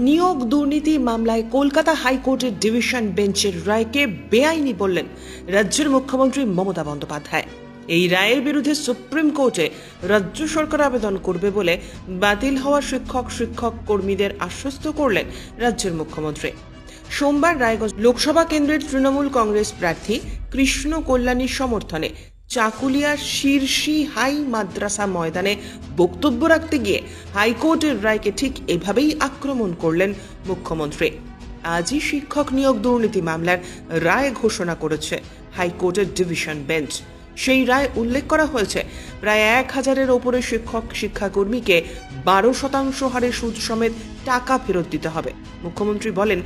নিয়োগ দুর্নীতি মামলায় কলকাতা হাইকোর্টের ডিভিশন বেঞ্চের রায়কে বেআইনি বললেন রাজ্যের মুখ্যমন্ত্রী মমতা বন্দ্যোপাধ্যায়। এই রায়ের বিরুদ্ধে সুপ্রিম কোর্টে রাজ্য সরকার আবেদন করবে বলে বাতিল হওয়া শিক্ষক কর্মীদের আশ্বস্ত করলেন রাজ্যের মুখ্যমন্ত্রী। সোমবার রায়গঞ্জ লোকসভা কেন্দ্রের তৃণমূল কংগ্রেস প্রার্থী কৃষ্ণ কল্যাণীর সমর্থনে চাকুলিয়ার শীর্ষী হাই মাদ্রাসা ময়দানে বক্তব্য রাখতে গিয়ে হাইকোর্টের রায়কে ঠিক এভাবেই আক্রমণ করলেন মুখ্যমন্ত্রী। আজই শিক্ষক নিয়োগ দুর্নীতি মামলার রায় ঘোষণা করেছে হাইকোর্টের ডিভিশন বেঞ্চ। সেই রায় উল্লেখ করা হয়েছে প্রায় 1000-এর ওপরে শিক্ষাকর্মীকে 12% হারে সুদ সমেত টাকা ফেরত দিতে হবে। মুখ্যমন্ত্রী বলেন,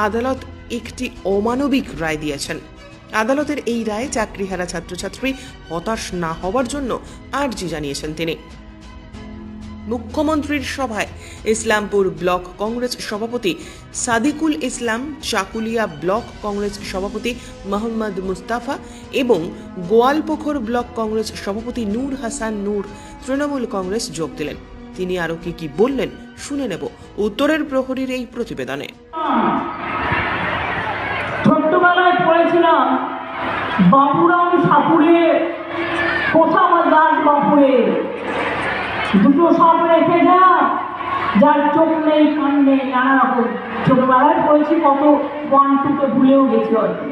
আদালত একটি অমানবিক রায় দিয়েছেন। আদালতের এই রায়ে চাকরিহারা ছাত্রছাত্রী হতাশ না হওয়ার জন্য আর্জি জানিয়েছেন তিনি। মুখ্যমন্ত্রীর সভায় ইসলামপুর ব্লক কংগ্রেস সভাপতি সাদিকুল ইসলাম, চাকুলিয়া ব্লক কংগ্রেস সভাপতি মোহাম্মদ মুস্তাফা এবং গোয়ালপুকুর ব্লক কংগ্রেস সভাপতি নূর হাসান নূর তৃণমূল কংগ্রেস যোগ দিলেন। তিনি আরো কি বললেন শুনে নেব উত্তরের প্রহরীর এই প্রতিবেদনে। ছোট্টবেলায় পড়েছিলাম বাপুরাম সাপুরে, কোথাও আমার গাছ বাপুরে, দুটো সাপ রেখে যা, যার চোখ নেই কান নেই, নানা রকম ছোটবেলায় পড়েছি, কত 1-2 ভুলেও গেছি হয়তো।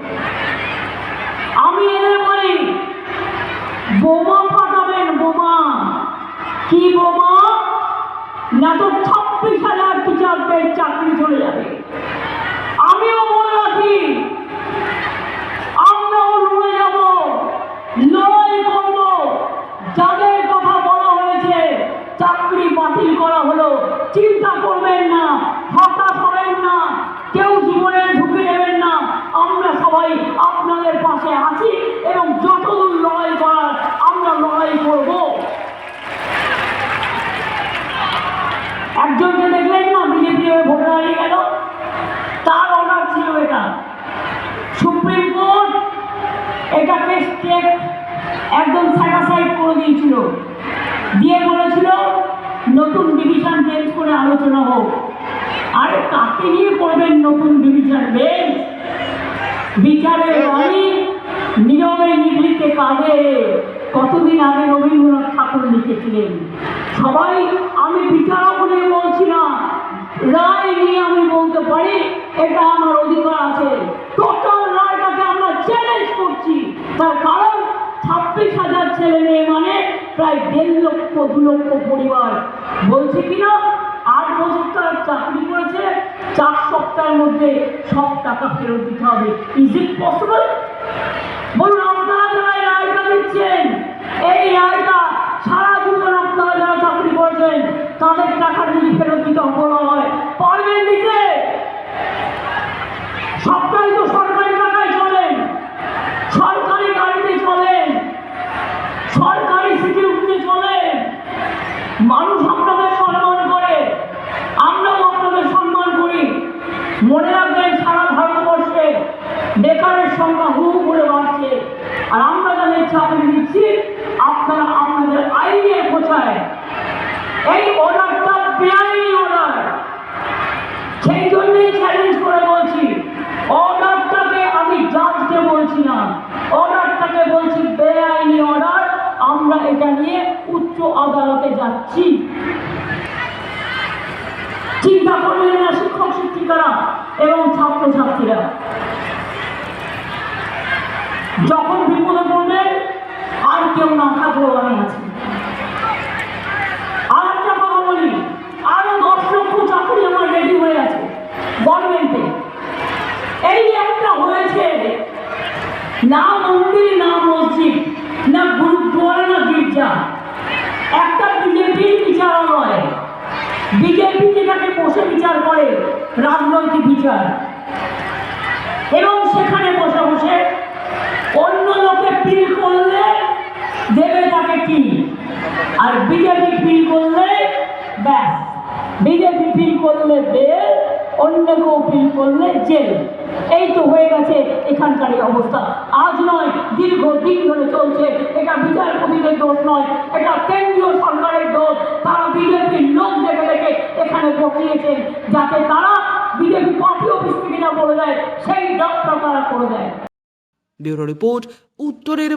আমি এদের বলি, বোমা ফাটাবেন, বোমা। কি বোমা? না তো 26,000 টিচারদের চাকরি চলে যাবে। আমিও বলে রাখি, আমরাও লড়ে যাব, লড়াই করব। যাদের কথা বলা হয়েছে চাকরি বাতিল করা হলো, চিন্তা করবেন না, হতাশ হবেন না, কেউ জীবনে ঢুকে যাবেন না। আমরা সবাই আপনাদের পাশে আছি এবং যতদূর লড়াই করার আমরা লড়াই করব। একজনকে দেখলেন না, বিজেপি ভোটে দাঁড়িয়ে গেল, তার অর্ডার ছিল এটা। সুপ্রিম কোর্ট এটাকে স্টেট একদম স্যাটিসফাইড করে দিয়েছিল, দিয়ে বলেছিল নতুন ডিভিশন বেঞ্চ করে আলোচনা হোক। আরে কাকে নিয়ে করবেন নতুন ডিভিশন বেঞ্চ? বিচারের রানী নীরবে নিভৃতে কাঁদে, কতদিন আগে রবীন্দ্রনাথ ঠাকুর লিখেছিলেন। সবাই, আমি বিচারক নিয়ে বলছি না, রায় নিয়ে আমি বলতে পারি, এটা আমার অধিকার আছে। টোটাল রায়টাকে আমরা চ্যালেঞ্জ করছি, তার কারণ 26,000 ছেলে মেয়ে মানে প্রায় 1.5 লক্ষ 2 লক্ষ পরিবার। বলছে কিনা 8 বছর তারা চাকরি করেছে, 4 সপ্তাহের মধ্যে সব টাকা ফেরত দিতে হবে। Is it possible? বলুন, আপনারা যারা এই রায়টা দিচ্ছেন, এই রায়টা সারা জীবন আপনারা যারা চাকরি করেছেন তাদের টাকা যদি ফেরত দিতে বলা হয়, পারবেন দিতে? সবটাই তো সরকারি টাকায় চলেন, সরকারি গাড়িতে চলেন, সরকারি সিকিউরিটিতে চলেন। মানুষ আপনাদের সম্মান করে, আমরাও আপনাদের সম্মান করি। মনে রাখবেন, সারা ভারতবর্ষে বেকারের সংখ্যা হু করে বাড়ছে, আর আমরা যাদের চাকরি দিচ্ছি আপনারা আপনাদের আইনে কোথায়? এই অর্ডারটা বেআইনি অর্ডার, সেই জন্যই চ্যালেঞ্জ করে বলছি। অর্ডারটাকে আমি জাজকে বলছি না, অর্ডারটাকে বলছি বেআইনি অর্ডার। আমরা এটা নিয়ে উচ্চ আদালতে যাচ্ছি। চিন্তা করলেন না শিক্ষক শিক্ষিকারা এবং ছাত্রছাত্রীরা? যখন বিপদে পড়বেন আর কেউ না থাকলেও আমি আছি। আর একটা কথা বলি, আরো 10 লক্ষ চাকরি আমার রেডি হয়ে আছে গভর্নমেন্টে। এই একটা হয়েছে, না মন্দির, না মসজিদ, না গুরুদ্বারা, না গির্জা, একটা বিজেপির বিচারালয়। বিজেপি যেটাকে বসে বিচার করে, রাজনৈতিক বিচার, এবং সেখানে বসে বসে অন্য লোকে পিল করলে দেবে তাকে কি, আর বিজেপি পিল করলে ব্যাস, বিজেপি পিল করলে বেল, অন্যকে অপিল করলে জেল। এই তো হয়ে গেছে এখানকার এই অবস্থা। আজ নয়, দীর্ঘদিন ধরে চলছে। এটা বিচারপতিদের দোষ নয়, এটা কেন্দ্রীয় সরকারের দোষ। তারা বিজেপির লোক দেখে দেখে এখানে বসিয়েছেন, যাতে তারা বিজেপি পার্টি অফিস থেকে যা বলে দেয় সেই ডাক্তার তারা করে দেয়। ব্যুরো রিপোর্ট, উত্তরের